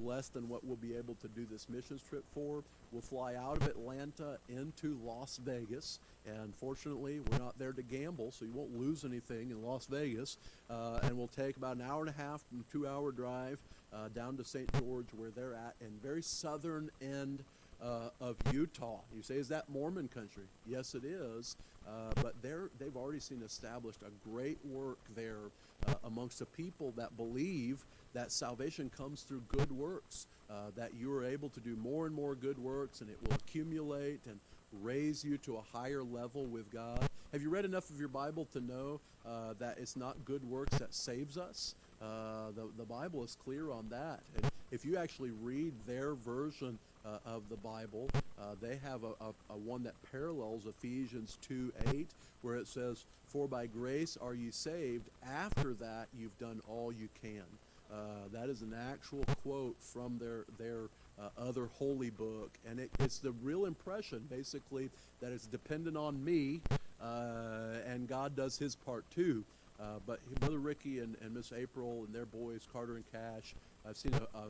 less than what we'll be able to do this missions trip for. We'll fly out of Atlanta into Las Vegas, and fortunately we're not there to gamble, so you won't lose anything in Las Vegas. And we'll take about an hour and a half and 2-hour drive down to St. George, where they're at, in very southern end of Utah. You say, is that Mormon country? Yes, it is. But they've already seen established a great work there amongst the people that believe that salvation comes through good works, that you are able to do more and more good works, and it will accumulate and raise you to a higher level with God. Have you read enough of your Bible to know that it's not good works that saves us? The Bible is clear on that. And if you actually read their version of the Bible, they have a one that parallels Ephesians 2:8, where it says, "For by grace are you saved. After that, you've done all you can." That is an actual quote from their other holy book, and it's the real impression, basically, that it's dependent on me, and God does His part too. But Brother Ricky and Miss April and their boys, Carter and Cash, I've seen a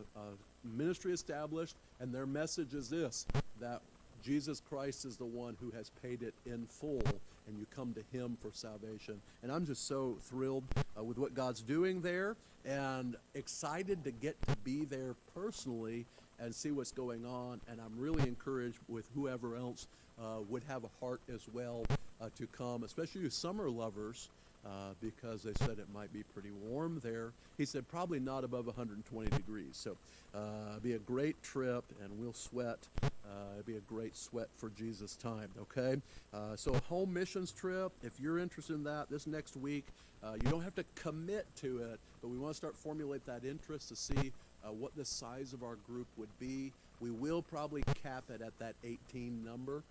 ministry established, and their message is this, that Jesus Christ is the one who has paid it in full, and you come to Him for salvation. And I'm just so thrilled with what God's doing there, and excited to get to be there personally and see what's going on. And I'm really encouraged with whoever else would have a heart as well to come, especially you summer lovers, because they said it might be pretty warm there. He said probably not above 120 degrees. So it'll be a great trip, and we'll sweat. It'll be a great sweat for Jesus time, okay? So a home missions trip, if you're interested in that, this next week, you don't have to commit to it, but we want to start formulate that interest to see what the size of our group would be. We will probably cap it at that 18 number,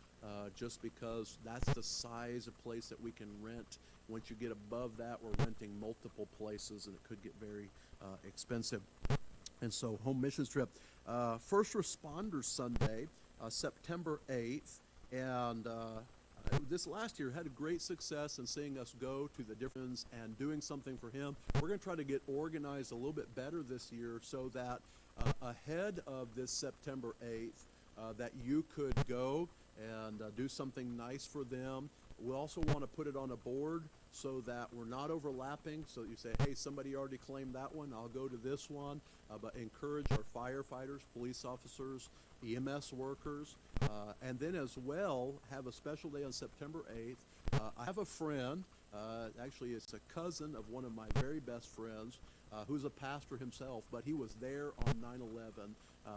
just because that's the size of place that we can rent. Once you get above that, we're renting multiple places, and it could get very expensive. And so, home missions trip. First Responders Sunday, September 8th. And this last year had a great success in seeing us go to the different and doing something for Him. We're going to try to get organized a little bit better this year, so that ahead of this September 8th, that you could go and do something nice for them. We also want to put it on a board so that we're not overlapping, so you say, hey, somebody already claimed that one, I'll go to this one. But encourage our firefighters, police officers, EMS workers, and then as well have a special day on September 8th. I have a friend, actually it's a cousin of one of my very best friends, who's a pastor himself, but he was there on 9/11.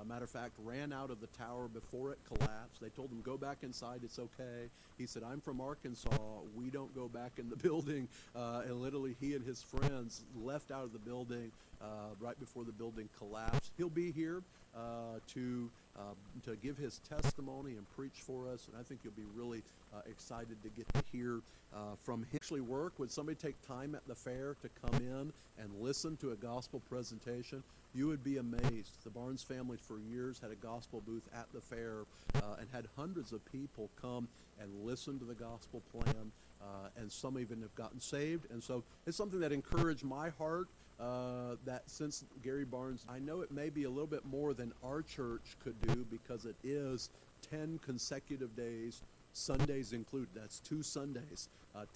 Matter of fact, ran out of the tower before it collapsed. They told him, go back inside, it's okay. He said, I'm from Arkansas, we don't go back in the building. And literally he and his friends left out of the building right before the building collapsed. He'll be here to give his testimony and preach for us, and I think you'll be really excited to get to hear from him. Actually work, would somebody take time at the fair to come in and listen to a gospel presentation? You would be amazed. The Barnes family for years had a gospel booth at the fair and had hundreds of people come and listen to the gospel plan, and some even have gotten saved. And so it's something that encouraged my heart, that since Gary Barnes, I know it may be a little bit more than our church could do, because it is 10 consecutive days, Sundays included. That's 2 Sundays,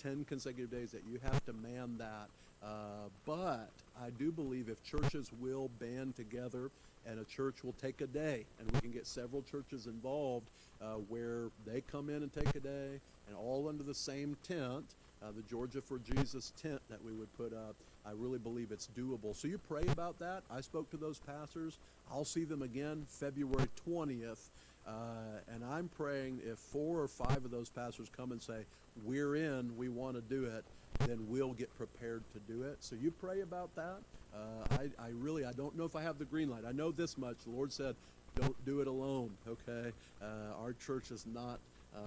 10 consecutive days that you have to man that. But I do believe if churches will band together and a church will take a day, and we can get several churches involved where they come in and take a day, and all under the same tent, the Georgia for Jesus tent that we would put up, I really believe it's doable. So you pray about that. I spoke to those pastors. I'll see them again February 20th. And I'm praying if 4 or 5 of those pastors come and say, we're in, we want to do it, then we'll get prepared to do it. So you pray about that. I don't know if I have the green light. I know this much. The Lord said, don't do it alone, okay? Our church is not,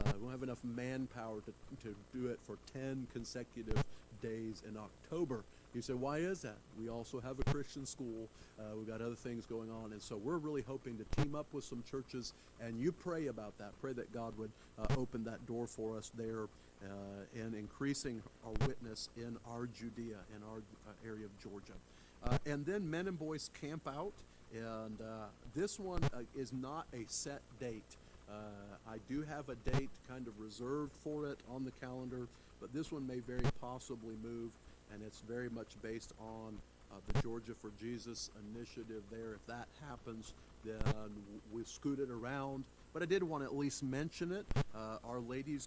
we don't have enough manpower to do it for 10 consecutive days in October. You say, why is that? We also have a Christian school. We've got other things going on. And so we're really hoping to team up with some churches. And you pray about that. Pray that God would open that door for us there in increasing our witness in our Judea, in our area of Georgia. And then Men and Boys Camp Out And this one is not a set date. I do have a date kind of reserved for it on the calendar, but this one may very possibly move, and it's very much based on the Georgia for Jesus initiative there. If that happens, then we scoot it around. But I did want to at least mention it. Our ladies